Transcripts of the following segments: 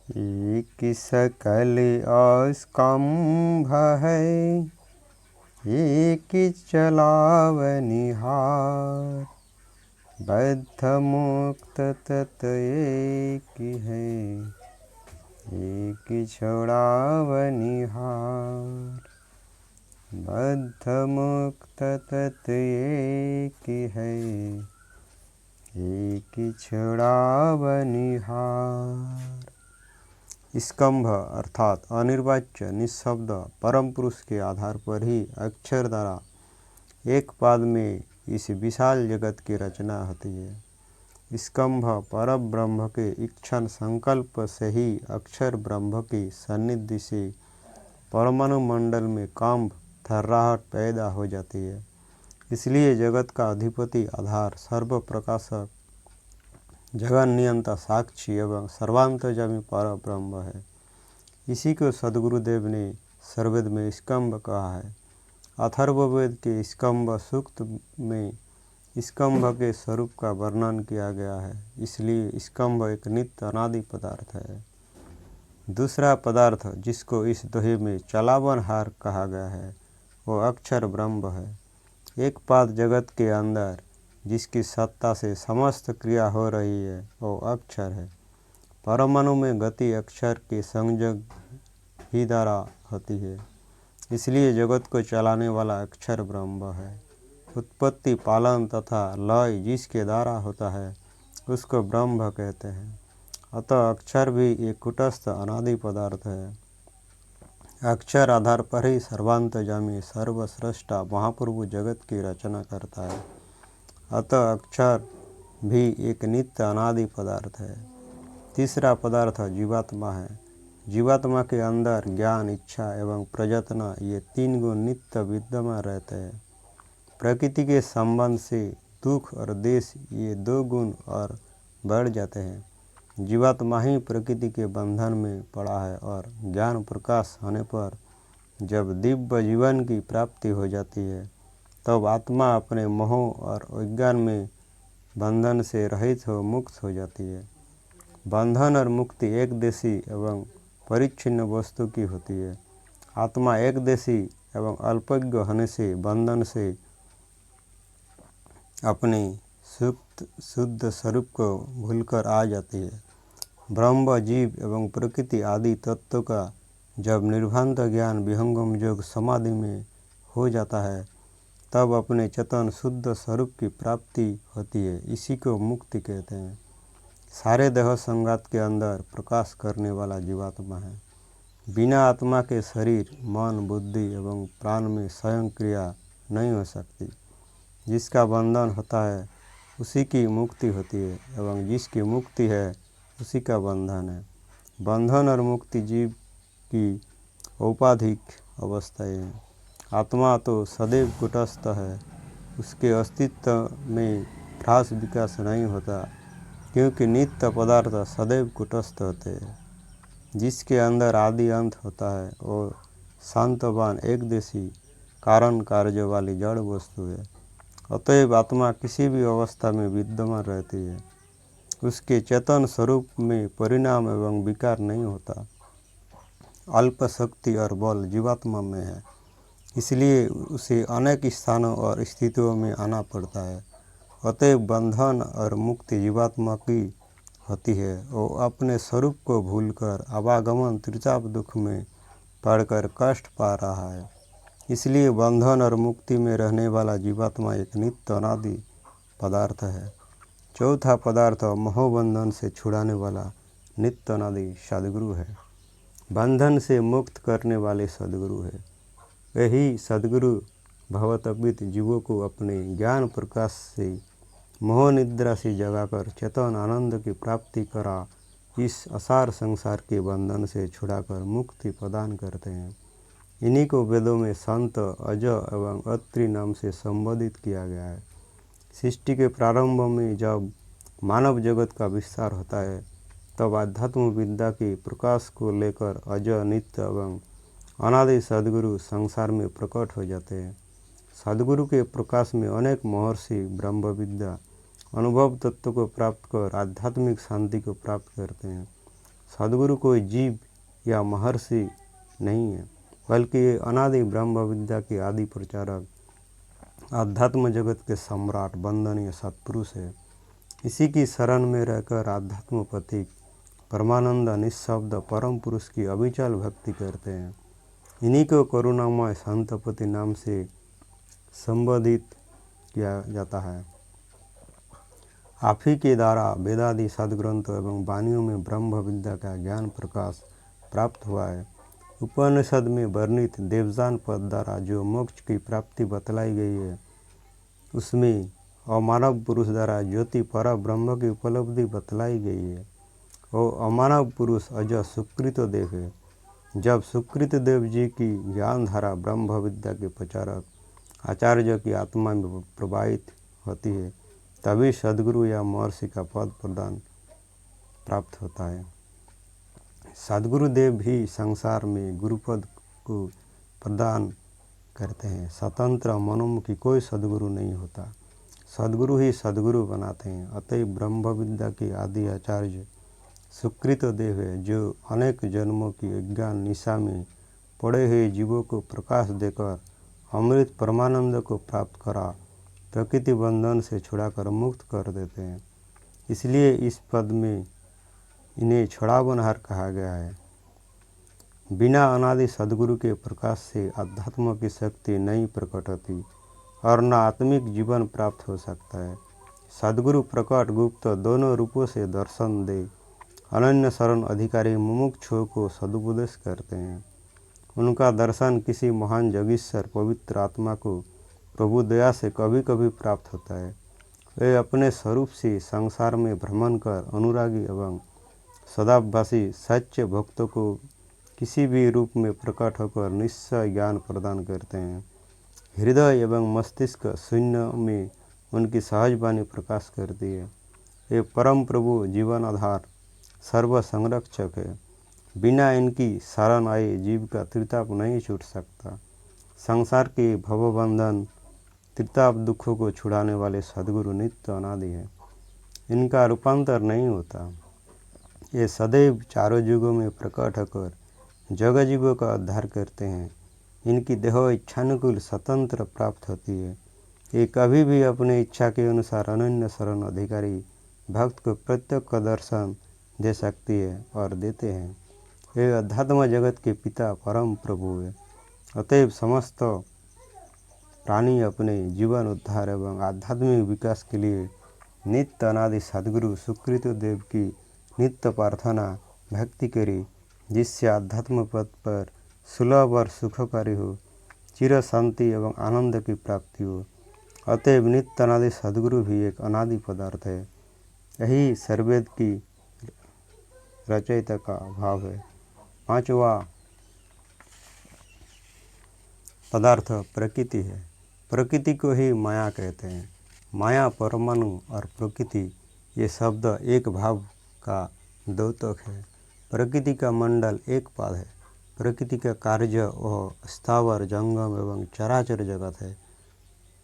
एक सकल अस्कंभ है, एक चलावनिहार। बद्ध मुक्त तत् एक है, एक छुड़ावनिहार। बद्ध मुक्त तत् एक है, एक छुड़ावनिहार। स्कंभ अर्थात अनिर्वाच्य निःशब्द परम पुरुष के आधार पर ही अक्षर द्वारा एक पाद में इस विशाल जगत की रचना होती है। स्कंभ पर ब्रह्म के इच्छन संकल्प से ही अक्षर ब्रह्म की सन्निधि से परमाणु मंडल में कांभ थर्राहट पैदा हो जाती है। इसलिए जगत का अधिपति आधार सर्व प्रकाशक जगन नियंता साक्षी एवं सर्वांतर्यामी पर ब्रह्म है। इसी को सद्गुरुदेव ने सर्ववेद में स्कंभ कहा है। अथर्ववेद के स्कंभ सूक्त में स्कंभ के स्वरूप का वर्णन किया गया है। इसलिए स्कंभ एक नित्य अनादि पदार्थ है। दूसरा पदार्थ जिसको इस दोहे में चलावनहार कहा गया है वो अक्षर ब्रह्म है। एक पाद जगत के अंदर जिसकी सत्ता से समस्त क्रिया हो रही है वो अक्षर है। परमाणु में गति अक्षर के संयोग ही द्वारा होती है। इसलिए जगत को चलाने वाला अक्षर ब्रह्म है। उत्पत्ति पालन तथा लय जिसके द्वारा होता है उसको ब्रह्म कहते हैं। अतः अक्षर भी एक कुटस्थ अनादि पदार्थ है। अक्षर आधार पर ही सर्वांतर्यामी सर्वश्रेष्ठा महाप्रभु जगत की रचना करता है। अतः अक्षर भी एक नित्य अनादि पदार्थ है। तीसरा पदार्थ जीवात्मा है। जीवात्मा के अंदर ज्ञान, इच्छा एवं प्रयत्न ये तीन गुण नित्य विद्यमान रहते हैं। प्रकृति के संबंध से दुख और देश ये दो गुण और बढ़ जाते हैं। जीवात्मा ही प्रकृति के बंधन में पड़ा है और ज्ञान प्रकाश होने पर जब दिव्य जीवन की प्राप्ति हो जाती है तब आत्मा अपने मोह और अज्ञान में बंधन से रहित हो मुक्त हो जाती है। बंधन और मुक्ति एक देशी एवं परिच्छिन्न वस्तु की होती है। आत्मा एक देशी एवं अल्पज्ञ होने से बंधन से अपने शुद्ध स्वरूप को भूलकर आ जाती है। ब्रह्म, जीव एवं प्रकृति आदि तत्वों का जब निर्भंत ज्ञान विहंगम योग समाधि में हो जाता है तब अपने चेतन शुद्ध स्वरूप की प्राप्ति होती है। इसी को मुक्ति कहते हैं। सारे देह संगात के अंदर प्रकाश करने वाला जीवात्मा है। बिना आत्मा के शरीर, मन, बुद्धि एवं प्राण में स्वयं क्रिया नहीं हो सकती। जिसका बंधन होता है उसी की मुक्ति होती है एवं जिसकी मुक्ति है उसी का बंधन है। बंधन और मुक्ति जीव की औपाधिक अवस्थाएं हैं। आत्मा तो सदैव कुटस्थ है। उसके अस्तित्व में ह्रास विकास नहीं होता क्योंकि नित्य पदार्थ सदैव कुटस्थ होते हैं। जिसके अंदर आदि अंत होता है और शांतवान एकदेशी कारण कार्य वाली जड़ वस्तु है। अतएव आत्मा किसी भी अवस्था में विद्यमान रहती है। उसके चेतन स्वरूप में परिणाम एवं विकार नहीं होता। अल्प शक्ति और बल जीवात्मा में है। इसलिए उसे अनेक स्थानों और स्थितियों में आना पड़ता है। अतएव बंधन और मुक्ति जीवात्मा की होती है। वो अपने स्वरूप को भूलकर आवागमन त्रिताप दुख में पड़कर कष्ट पा रहा है। इसलिए बंधन और मुक्ति में रहने वाला जीवात्मा एक नित्य अनादि पदार्थ है। चौथा पदार्थ मोहबंधन से छुड़ाने वाला नित्य अनादि सद्गुरु है। बंधन से मुक्त करने वाले सद्गुरु है। यही सद्गुरु भवतपित जीवों को अपने ज्ञान प्रकाश से मोह निद्रा से जगाकर चेतन आनंद की प्राप्ति करा इस असार संसार के बंधन से छुड़ाकर मुक्ति प्रदान करते हैं। इन्हीं को वेदों में संत, अज एवं अत्रि नाम से संबोधित किया गया है। सृष्टि के प्रारंभ में जब मानव जगत का विस्तार होता है तब आध्यात्म विद्या के प्रकाश को लेकर अज, नित्य एवं अनादि सद्गुरु संसार में प्रकट हो जाते हैं। सद्गुरु के प्रकाश में अनेक महर्षि ब्रह्म विद्या अनुभव तत्व को प्राप्त कर आध्यात्मिक शांति को प्राप्त करते हैं। सद्गुरु कोई जीव या महर्षि नहीं है, बल्कि ये अनादि ब्रह्म विद्या के आदि प्रचारक, आध्यात्म जगत के सम्राट, वंदनीय सत्पुरुष है। इसी की शरण में रहकर आध्यात्म पथिक परमानंद निःशब्द परम पुरुष की अविचल भक्ति करते हैं। इन्हीं को करुणामय संतपति नाम से संबोधित किया जाता है। आप ही के द्वारा वेदादि सदग्रंथों एवं वाणियों में ब्रह्म विद्या का ज्ञान प्रकाश प्राप्त हुआ है। उपनिषद में वर्णित देवजान पद द्वारा जो मोक्ष की प्राप्ति बतलाई गई है, उसमें अमानव पुरुष द्वारा ज्योति पर ब्रह्म की उपलब्धि बतलाई गई है। और अमानव पुरुष अज सुकृत देव है। जब सुकृत देव जी की ज्ञान धारा ब्रह्म विद्या के प्रचारक आचार्य की आत्मा में प्रवाहित होती है, तभी सद्गुरु या महर्षि का पद प्रदान प्राप्त होता है। सद्गुरुदेव भी संसार में गुरुपद को प्रदान करते हैं। स्वतंत्र मनोमुखी कोई सद्गुरु नहीं होता, सद्गुरु ही सद्गुरु बनाते हैं। अतएव ब्रह्म विद्या के आदि आचार्य सुकृत देव है, जो अनेक जन्मों की अज्ञान निशा में पड़े हुए जीवों को प्रकाश देकर अमृत परमानंद को प्राप्त करा प्रकृति बंधन से छुड़ाकर मुक्त कर देते हैं। इसलिए इस पद में इन्हें छुड़ावनहार कहा गया है। बिना अनादि सद्गुरु के प्रकाश से अध्यात्म की शक्ति नहीं प्रकट होती और न आत्मिक जीवन प्राप्त हो सकता है। सद्गुरु प्रकट गुप्त दोनों रूपों से दर्शन दे अनन्य शरण अधिकारी मुमुक्षुओं को सदुपदेश करते हैं। उनका दर्शन किसी महान जगीश्वर पवित्र आत्मा को प्रभु दया से कभी कभी प्राप्त होता है। वे अपने स्वरूप से संसार में भ्रमण कर अनुरागी एवं सदाभासी सच्चे भक्तों को किसी भी रूप में प्रकट होकर निश्चय ज्ञान प्रदान करते हैं। हृदय एवं मस्तिष्क शून्य में उनकी सहज वाणी प्रकाश करती है। ये परम प्रभु जीवन आधार सर्व संरक्षक है। बिना इनकी शरण आए जीव का त्रिताप नहीं छूट सकता। संसार के भवबंधन त्रिताप दुखों को छुड़ाने वाले सद्गुरु नित्य अनादि है, इनका रूपांतर नहीं होता। ये सदैव चारों युगों में प्रकट होकर जग जीवों का उद्धार करते हैं। इनकी देह इच्छानुकूल स्वतंत्र प्राप्त होती है। ये कभी भी अपने इच्छा के अनुसार अनन्य शरण अधिकारी भक्त को प्रत्यक्ष दर्शन दे सकती है और देते हैं। ये अध्यात्म जगत के पिता परम प्रभु है। अतएव समस्त प्राणी अपने जीवन उद्धार एवं आध्यात्मिक विकास के लिए नित्य अनादि सद्गुरु सुकृत देव की नित्य प्रार्थना भक्ति करें, जिससे आध्यात्म पथ पर सुलभ और सुखकारी हो, चिर शांति एवं आनंद की प्राप्ति हो। अतएव नित्य अनादि सद्गुरु भी एक अनादि पदार्थ है। यही सर्वेद की रचयिता का भाव है। पांचवा पदार्थ प्रकृति है। प्रकृति को ही माया कहते हैं। माया, परमाणु और प्रकृति ये शब्द एक भाव का द्योतक है। प्रकृति का मंडल एक पाद है। प्रकृति का कार्य वह स्थावर जंगम एवं चराचर जगत है।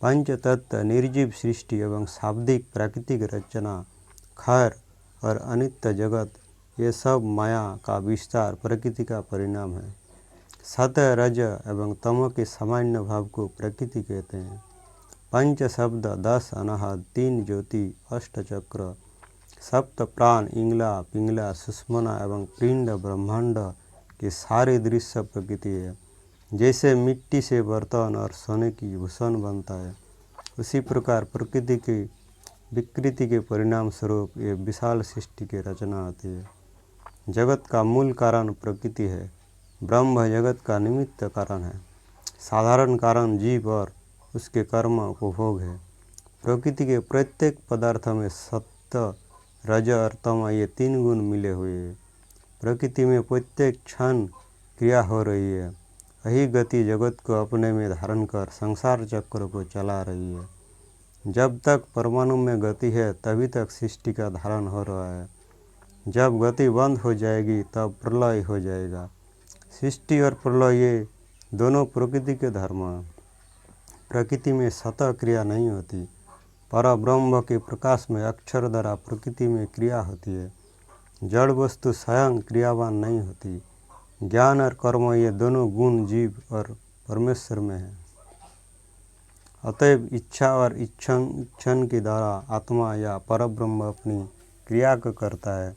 पंच तत्व, निर्जीव सृष्टि एवं शाब्दिक प्राकृतिक रचना, खैर और अनित्य जगत, ये सब माया का विस्तार प्रकृति का परिणाम है। सत, रज एवं तम के सामान्य भाव को प्रकृति कहते हैं। पंच शब्द 10 अनाहत, 3 ज्योति, 8 चक्र, सप्त प्राण, इंगला पिंगला सुषुम्ना एवं पिंड ब्रह्मांड के सारे दृश्य प्रकृति है। जैसे मिट्टी से बर्तन और सोने की भूषण बनता है, उसी प्रकार प्रकृति की विकृति के परिणाम स्वरूप ये विशाल सृष्टि की रचना होती है। जगत का मूल कारण प्रकृति है। ब्रह्म जगत का निमित्त कारण है। साधारण कारण जीव और उसके कर्म उपभोग है। प्रकृति के प्रत्येक पदार्थ में सत्य, रज और तम ये 3 गुण मिले हुए हैं। प्रकृति में प्रत्येक क्षण क्रिया हो रही है। यही गति जगत को अपने में धारण कर संसार चक्र को चला रही है। जब तक परमाणु में गति है, तभी तक सृष्टि का धारण हो रहा है। जब गति बंद हो जाएगी, तब प्रलय हो जाएगा। सृष्टि और प्रलय ये दोनों प्रकृति के धर्म हैं। प्रकृति में स्वतः क्रिया नहीं होती। पर ब्रह्म के प्रकाश में अक्षर द्वारा प्रकृति में क्रिया होती है। जड़ वस्तु स्वयं क्रियावान नहीं होती। ज्ञान और कर्म ये दोनों गुण जीव और परमेश्वर में है। अतएव इच्छा और इच्छन के द्वारा आत्मा या परब्रह्म अपनी क्रिया को करता है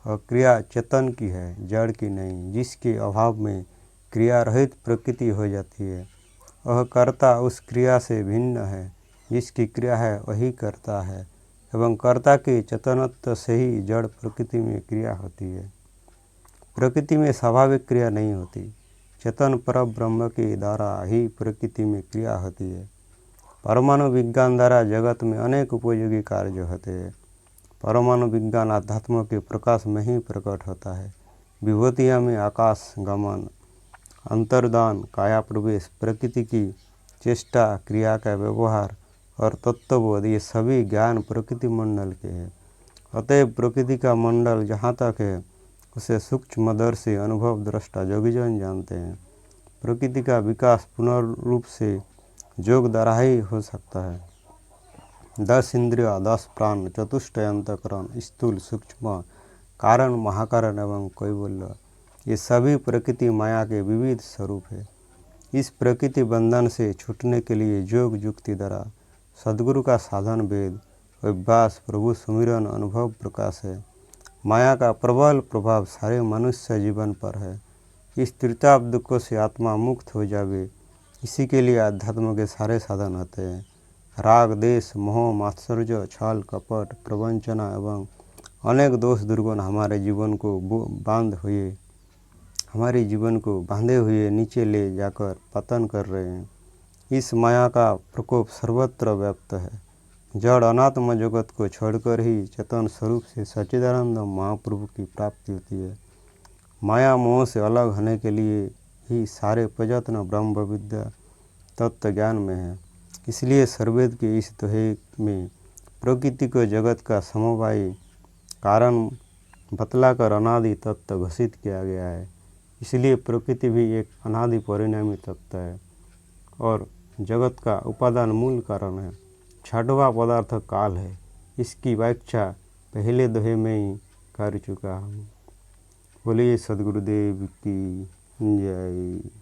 और क्रिया चेतन की है, जड़ की नहीं, जिसके अभाव में क्रिया रहित प्रकृति हो जाती है। वह कर्ता उस क्रिया से भिन्न है, जिसकी क्रिया है वही करता है एवं कर्ता के चेतनत्व से ही जड़ प्रकृति में क्रिया होती है। प्रकृति में स्वाभाविक क्रिया नहीं होती, चेतन पर ब्रह्म के द्वारा ही प्रकृति में क्रिया होती है। परमाणु विज्ञान द्वारा जगत में अनेक उपयोगी कार्य होते हैं। परमाणु विज्ञान आध्यात्म के प्रकाश में ही प्रकट होता है। विभूतियों में आकाश गमन, अंतर्दान, काया प्रवेश, प्रकृति की चेष्टा, क्रिया का व्यवहार और तत्वबोध, ये सभी ज्ञान प्रकृति मंडल के हैं। अतएव प्रकृति का मंडल जहाँ तक है उसे सूक्ष्मदर्शी अनुभव दृष्टा योगीजन जानते हैं। प्रकृति का विकास पूर्ण रूप से योग द्वारा ही हो सकता है। 10 इंद्रिय, 10 प्राण, चतुष्टय अंतःकरण, स्थूल सूक्ष्म कारण, महाकारण एवं कैवल्य, ये सभी प्रकृति माया के विविध स्वरूप है। इस प्रकृति बंधन से छूटने के लिए योग युक्ति द्वारा सद्गुरु का साधन वेद, अभ्यास, प्रभु सुमिरन, अनुभव प्रकाश है। माया का प्रबल प्रभाव सारे मनुष्य जीवन पर है। इस त्रिताप दुखों से आत्मा मुक्त हो जावे, इसी के लिए अध्यात्म के सारे साधन होते हैं। राग, देश, मोह, मात्सर्य, छल, कपट, प्रवंचना एवं अनेक दोष दुर्गुण हमारे जीवन को बांधे हुए नीचे ले जाकर पतन कर रहे हैं। इस माया का प्रकोप सर्वत्र व्याप्त है। जड़ अनात्म जगत को छोड़कर ही चेतन स्वरूप से सच्चिदानंद महाप्रभु की प्राप्ति होती है। माया मोह से अलग होने के लिए ही सारे प्रयत्न ब्रह्म विद्या तत्व ज्ञान में है। इसलिए सर्वेद के इस दोहे में प्रकृति को जगत का समवायी कारण बतलाकर अनादि तत्व घोषित किया गया है। इसलिए प्रकृति भी एक अनादि परिणामी तत्व है और जगत का उपादान मूल कारण है। छठवां पदार्थ काल है। इसकी व्याख्या पहले दोहे में ही कर चुका हूँ। बोलिए सद्गुरुदेव की जय।